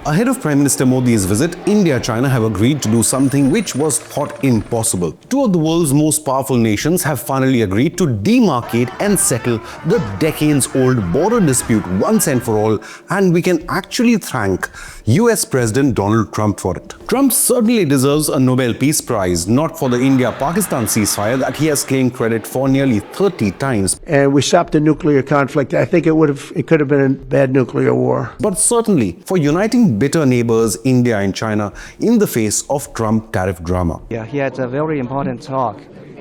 Ahead of Prime Minister Modi's visit, India and China have agreed to do something which was thought impossible. Two of the world's most powerful nations have finally agreed to demarcate and settle the decades-old border dispute once and for all, and we can actually thank US President Donald Trump for it. Trump certainly deserves a Nobel Peace Prize, not for the India-Pakistan ceasefire that he has claimed credit for nearly 30 times. And we stopped the nuclear conflict. I think it could have been a bad nuclear war. But certainly for uniting bitter neighbors India and China in the face of Trump tariff drama. Yeah, he had a very important talk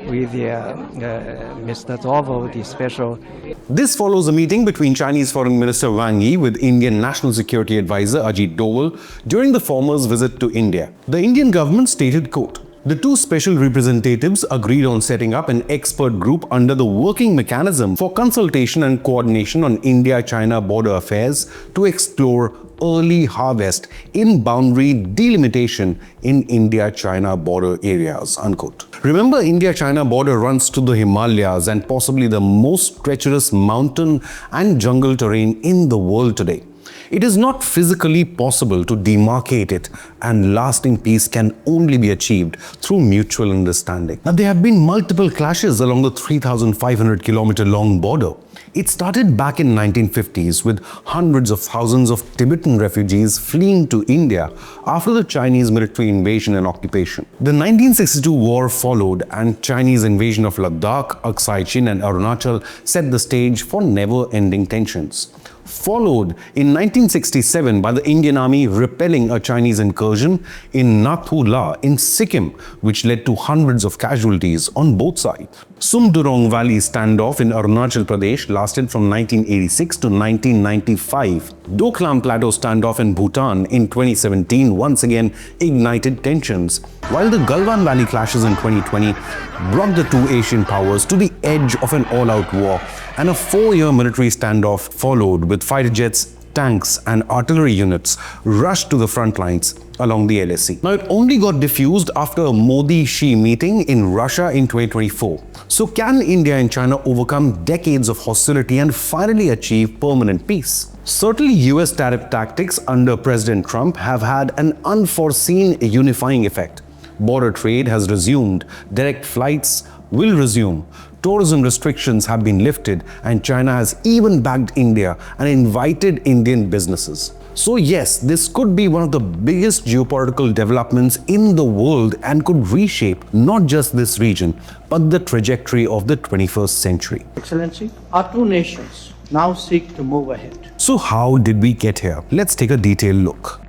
with Mr. Doval, the special. This follows a meeting between Chinese Foreign Minister Wang Yi with Indian National Security Advisor Ajit Doval during the former's visit to India. The Indian government stated, quote, "The two special representatives agreed on setting up an expert group under the working mechanism for consultation and coordination on India-China border affairs to explore early harvest in boundary delimitation in India-China border areas," unquote. Remember, India-China border runs to the Himalayas and possibly the most treacherous mountain and jungle terrain in the world today. It is not physically possible to demarcate it, and lasting peace can only be achieved through mutual understanding. Now, there have been multiple clashes along the 3,500-kilometer long border. It started back in 1950s with hundreds of thousands of Tibetan refugees fleeing to India after the Chinese military invasion and occupation. The 1962 war followed, and Chinese invasion of Ladakh, Aksai Chin and Arunachal set the stage for never-ending tensions. Followed in 1967 by the Indian Army repelling a Chinese incursion in Nathu La in Sikkim, which led to hundreds of casualties on both sides. Sumdurong Valley standoff in Arunachal Pradesh lasted from 1986 to 1995. Doklam Plateau standoff in Bhutan in 2017 once again ignited tensions, while the Galwan Valley clashes in 2020 brought the two Asian powers to the edge of an all-out war, and a 4-year military standoff followed with fighter jets, tanks and artillery units rushed to the front lines along the LAC. Now, it only got diffused after a Modi-Xi meeting in Russia in 2024. So can India and China overcome decades of hostility and finally achieve permanent peace? Certainly, US tariff tactics under President Trump have had an unforeseen unifying effect. Border trade has resumed, direct flights will resume, tourism restrictions have been lifted, and China has even backed India and invited Indian businesses. So yes, this could be one of the biggest geopolitical developments in the world and could reshape not just this region, but the trajectory of the 21st century. Excellency, our two nations now seek to move ahead. So how did we get here? Let's take a detailed look.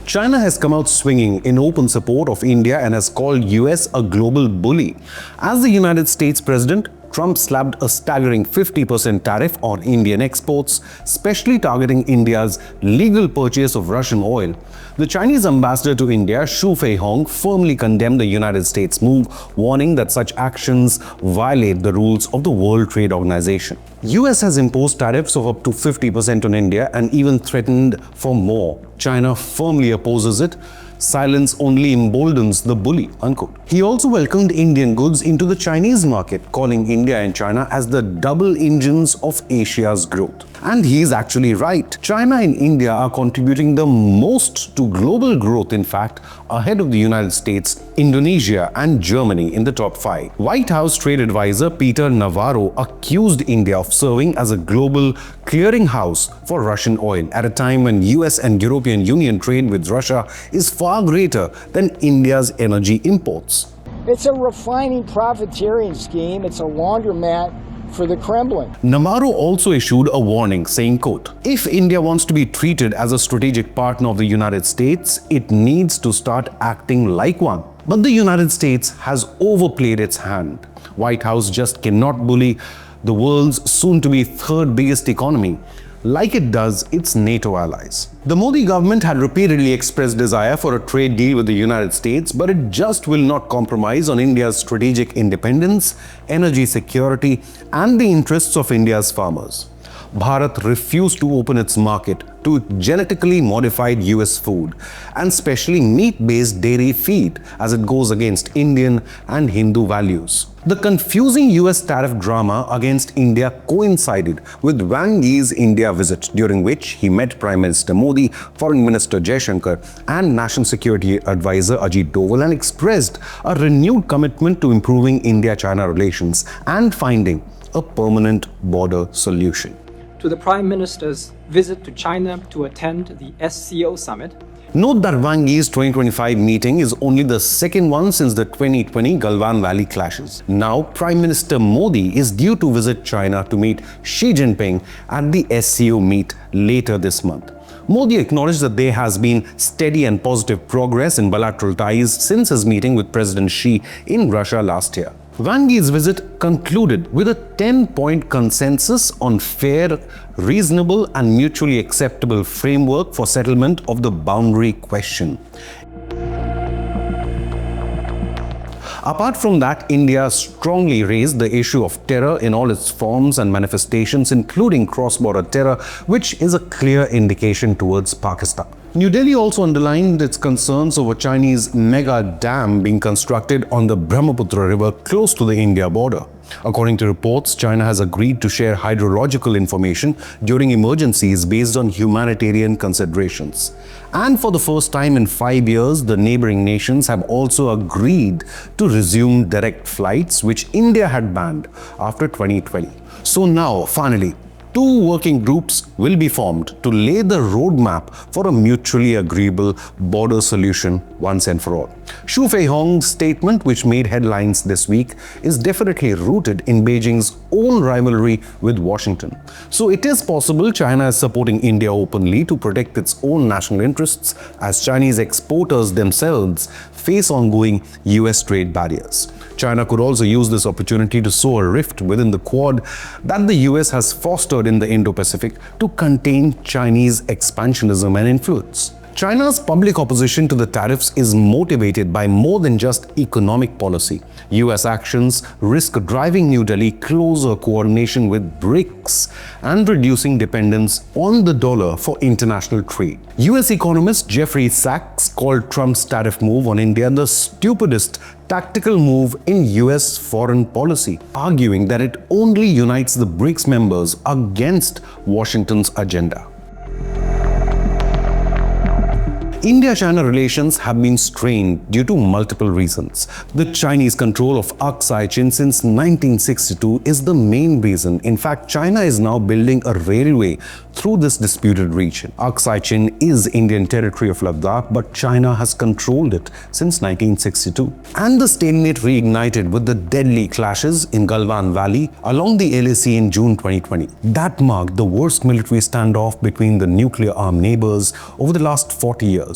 China has come out swinging in open support of India and has called US a global bully. As the United States President, Trump slapped a staggering 50% tariff on Indian exports, specially targeting India's legal purchase of Russian oil. The Chinese ambassador to India, Xu Feihong, firmly condemned the United States move, warning that such actions violate the rules of the World Trade Organization. US has imposed tariffs of up to 50% on India and even threatened for more. China firmly opposes it. Silence only emboldens the bully, unquote. He also welcomed Indian goods into the Chinese market, calling India and China as the double engines of Asia's growth. And he's actually right. China and India are contributing the most to global growth, in fact, ahead of the United States, Indonesia and Germany in the top 5. White House trade advisor Peter Navarro accused India of serving as a global clearinghouse for Russian oil at a time when US and European Union trade with Russia is far greater than India's energy imports. It's a refining profiteering scheme. It's a laundromat for the Kremlin. Navarro also issued a warning saying, quote, "If India wants to be treated as a strategic partner of the United States, it needs to start acting like one." But the United States has overplayed its hand. White House just cannot bully the world's soon-to-be third biggest economy like it does its NATO allies. The Modi government had repeatedly expressed desire for a trade deal with the United States, but it just will not compromise on India's strategic independence, energy security, and the interests of India's farmers. Bharat refused to open its market to genetically modified US food and especially meat-based dairy feed as it goes against Indian and Hindu values. The confusing US tariff drama against India coincided with Wang Yi's India visit, during which he met Prime Minister Modi, Foreign Minister Jaishankar and National Security Advisor Ajit Doval and expressed a renewed commitment to improving India-China relations and finding a permanent border solution. To the Prime Minister's visit to China to attend the SCO summit. Note that Wang Yi's 2025 meeting is only the second one since the 2020 Galwan Valley clashes. Now, Prime Minister Modi is due to visit China to meet Xi Jinping at the SCO meet later this month. Modi acknowledged that there has been steady and positive progress in bilateral ties since his meeting with President Xi in Russia last year. Wang Yi's visit concluded with a 10-point consensus on fair, reasonable and mutually acceptable framework for settlement of the boundary question. Apart from that, India strongly raised the issue of terror in all its forms and manifestations, including cross-border terror, which is a clear indication towards Pakistan. New Delhi also underlined its concerns over Chinese mega dam being constructed on the Brahmaputra River close to the India border. According to reports, China has agreed to share hydrological information during emergencies based on humanitarian considerations. And for the first time in 5 years, the neighboring nations have also agreed to resume direct flights, which India had banned after 2020. So now, finally, 2 working groups will be formed to lay the roadmap for a mutually agreeable border solution once and for all. Xu Feihong's statement, which made headlines this week, is definitely rooted in Beijing's own rivalry with Washington. So it is possible China is supporting India openly to protect its own national interests as Chinese exporters themselves face ongoing US trade barriers. China could also use this opportunity to sow a rift within the Quad that the US has fostered in the Indo-Pacific to contain Chinese expansionism and influence. China's public opposition to the tariffs is motivated by more than just economic policy. US actions risk driving New Delhi closer coordination with BRICS and reducing dependence on the dollar for international trade. US economist Jeffrey Sachs called Trump's tariff move on India the stupidest tactical move in US foreign policy, arguing that it only unites the BRICS members against Washington's agenda. India-China relations have been strained due to multiple reasons. The Chinese control of Aksai Chin since 1962 is the main reason. In fact, China is now building a railway through this disputed region. Aksai Chin is Indian territory of Ladakh, but China has controlled it since 1962. And the stalemate reignited with the deadly clashes in Galwan Valley along the LAC in June 2020. That marked the worst military standoff between the nuclear-armed neighbors over the last 40 years.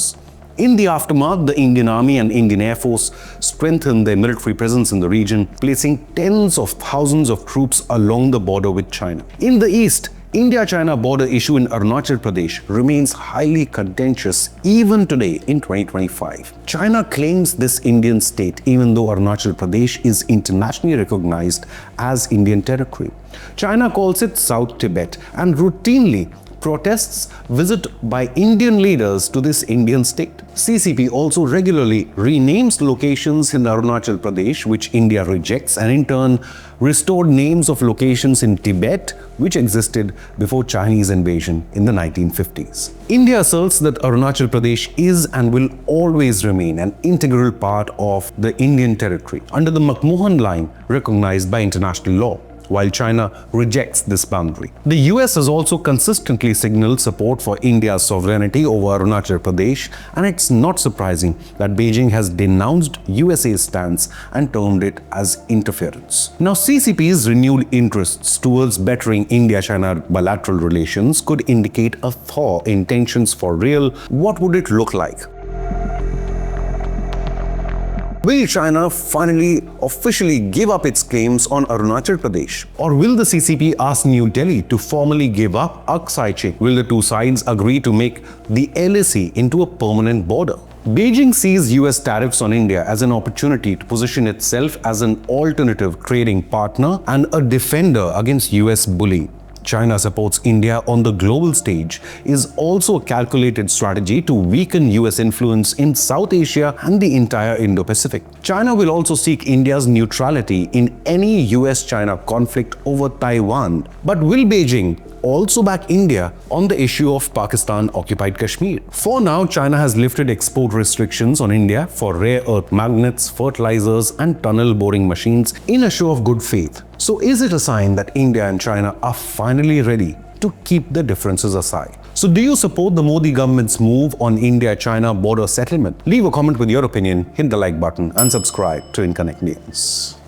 In the aftermath, the Indian Army and Indian Air Force strengthened their military presence in the region, placing tens of thousands of troops along the border with China. In the east, India-China border issue in Arunachal Pradesh remains highly contentious even today in 2025. China claims this Indian state even though Arunachal Pradesh is internationally recognized as Indian territory. China calls it South Tibet and routinely protests visit by Indian leaders to this Indian state. CCP also regularly renames locations in Arunachal Pradesh, which India rejects, and in turn restored names of locations in Tibet, which existed before Chinese invasion in the 1950s. India asserts that Arunachal Pradesh is and will always remain an integral part of the Indian territory under the McMahon Line recognized by international law, while China rejects this boundary. The US has also consistently signaled support for India's sovereignty over Arunachal Pradesh, and it's not surprising that Beijing has denounced USA's stance and termed it as interference. Now, CCP's renewed interests towards bettering India-China bilateral relations could indicate a thaw in tensions for real. What would it look like? Will China finally officially give up its claims on Arunachal Pradesh? Or will the CCP ask New Delhi to formally give up Aksai Chin? Will the two sides agree to make the LAC into a permanent border? Beijing sees US tariffs on India as an opportunity to position itself as an alternative trading partner and a defender against US bullying. China supports India on the global stage is also a calculated strategy to weaken US influence in South Asia and the entire Indo-Pacific. China will also seek India's neutrality in any US-China conflict over Taiwan. But will Beijing also back India on the issue of Pakistan-occupied Kashmir? For now, China has lifted export restrictions on India for rare earth magnets, fertilizers and tunnel boring machines in a show of good faith. So is it a sign that India and China are finally ready to keep the differences aside? So do you support the Modi government's move on India-China border settlement? Leave a comment with your opinion, hit the like button and subscribe to Inconnect News.